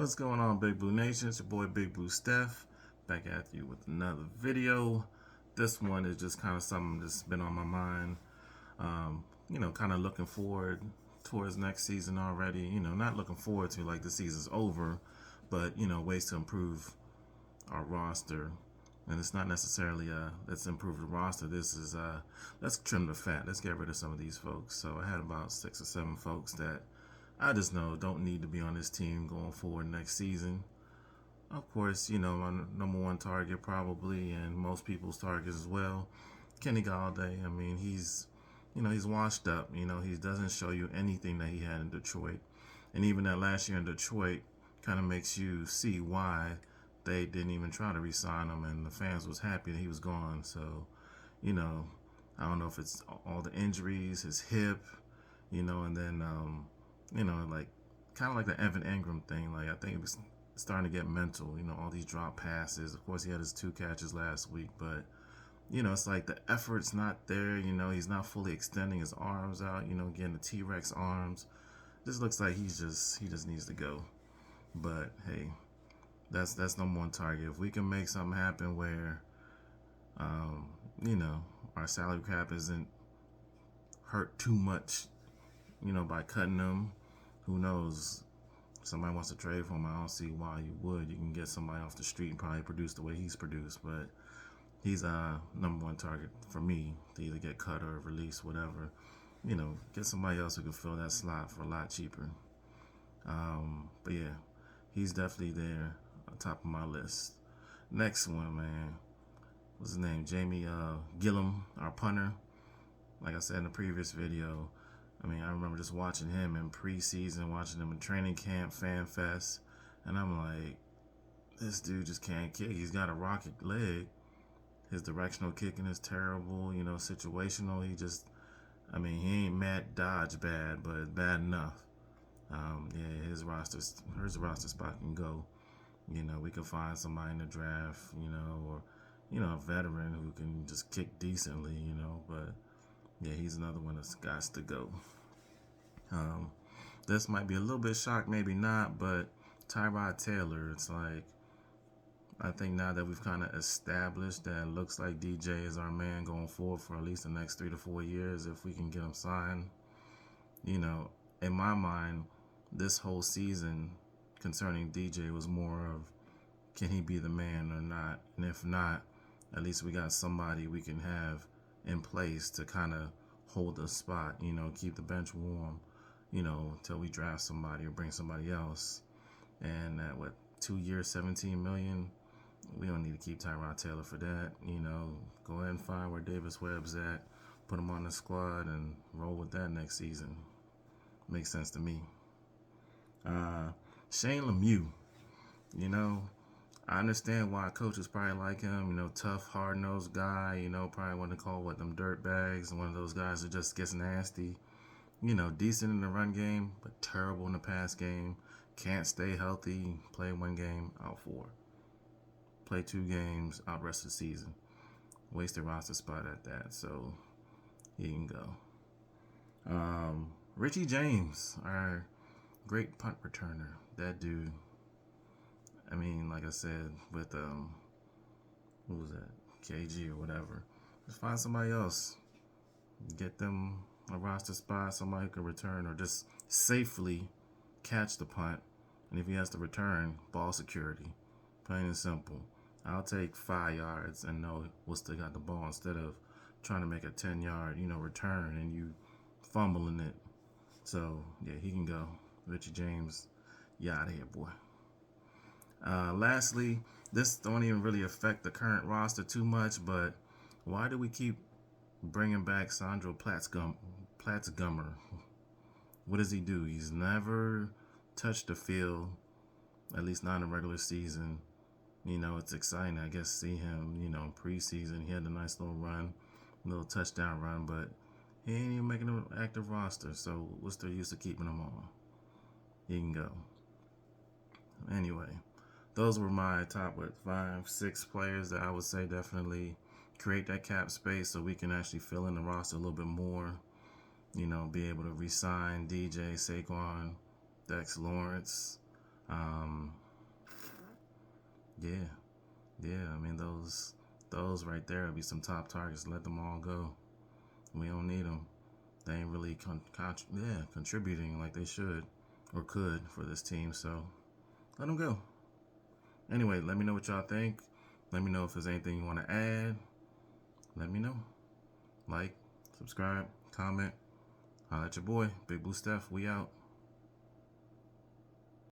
What's going on, Big Blue Nation? It's your boy Big Blue Steph, back at you with another video. This one is just kind of something that's been on my mind. Kind of looking forward towards next season already. Not looking forward to like the season's over, but ways to improve our roster. And it's not necessarily let's improve the roster. This is let's trim the fat. Let's get rid of some of these folks. So I had about 6 or 7 folks that I just know don't need to be on this team going forward next season. Of course, my number one target probably, and most people's targets as well, Kenny Galladay. I mean, he's washed up. He doesn't show you anything that he had in Detroit, and even that last year in Detroit kind of makes you see why they didn't even try to re-sign him, and the fans was happy that he was gone. So, you know, I don't know if it's all the injuries, his hip, and then like kind of like the Evan Ingram thing. Like I think it was starting to get mental. All these drop passes. Of course, he had his 2 catches last week, but it's like the effort's not there. He's not fully extending his arms out. Getting the T-Rex arms. Just looks like he just needs to go. But hey, that's number one target. If we can make something happen where, um, our salary cap isn't hurt too much, by cutting them, who knows? Somebody wants to trade for him. I don't see why you would. You can get somebody off the street and probably produce the way he's produced, but he's number one target for me to either get cut or release, whatever. Get somebody else who can fill that slot for a lot cheaper. But yeah, he's definitely there on top of my list. Next one, man. What's his name? Jamie Gillum, our punter. Like I said in the previous video, I mean, I remember just watching him in preseason, watching him in training camp, Fan Fest, and I'm like, this dude just can't kick. He's got a rocket leg. His directional kicking is terrible, situational. He ain't Matt Dodge bad, but it's bad enough. Yeah, his roster spot can go. We can find somebody in the draft, or, a veteran who can just kick decently, but yeah, he's another one that's got to go. This might be a little bit shocked, maybe not, but Tyrod Taylor, it's like, I think now that we've kind of established that it looks like DJ is our man going forward for at least the next 3 to 4 years, if we can get him signed. In my mind, this whole season concerning DJ was more of, can he be the man or not? And if not, at least we got somebody we can have in place to kind of hold the spot, keep the bench warm, until we draft somebody or bring somebody else. And at 2 years, $17 million, we don't need to keep Tyrod Taylor for that. Go ahead and find where Davis Webb's at, put him on the squad, and roll with that next season. Makes sense to me. Shane Lemieux, I understand why coaches probably like him. Tough, hard-nosed guy. Probably want to call them dirt bags, and one of those guys who just gets nasty. Decent in the run game, but terrible in the pass game. Can't stay healthy. Play 1 game, out 4. Play 2 games, out rest of the season. Wasted roster spot at that, so he can go. Richie James, our great punt returner. That dude. I mean, like I said, with who was that? KG or whatever. Just find somebody else. Get them a roster spot, somebody who can return or just safely catch the punt. And if he has to return, ball security. Plain and simple. I'll take 5 yards and know we'll still got the ball instead of trying to make a 10-yard, return and you fumbling it. So, yeah, he can go. Richie James, you out of here, boy. Lastly, this don't even really affect the current roster too much, but why do we keep bringing back Sandro Platzgummer? What does he do? He's never touched the field, at least not in the regular season. It's exciting, I guess, see him, in preseason. He had a nice little run, little touchdown run, but he ain't even making an active roster, so what's the use of keeping him on? He can go. Anyway, those were my top 5, 6 players that I would say definitely create that cap space so we can actually fill in the roster a little bit more. Be able to re-sign DJ, Saquon, Dex Lawrence, Um, yeah, yeah. I mean, those right there would be some top targets. Let them all go. We don't need them. They ain't really contributing like they should or could for this team. So let them go. Anyway, let me know what y'all think. Let me know if there's anything you want to add. Let me know. Like, subscribe, comment. Holla at your boy, Big Blue Steph. We out.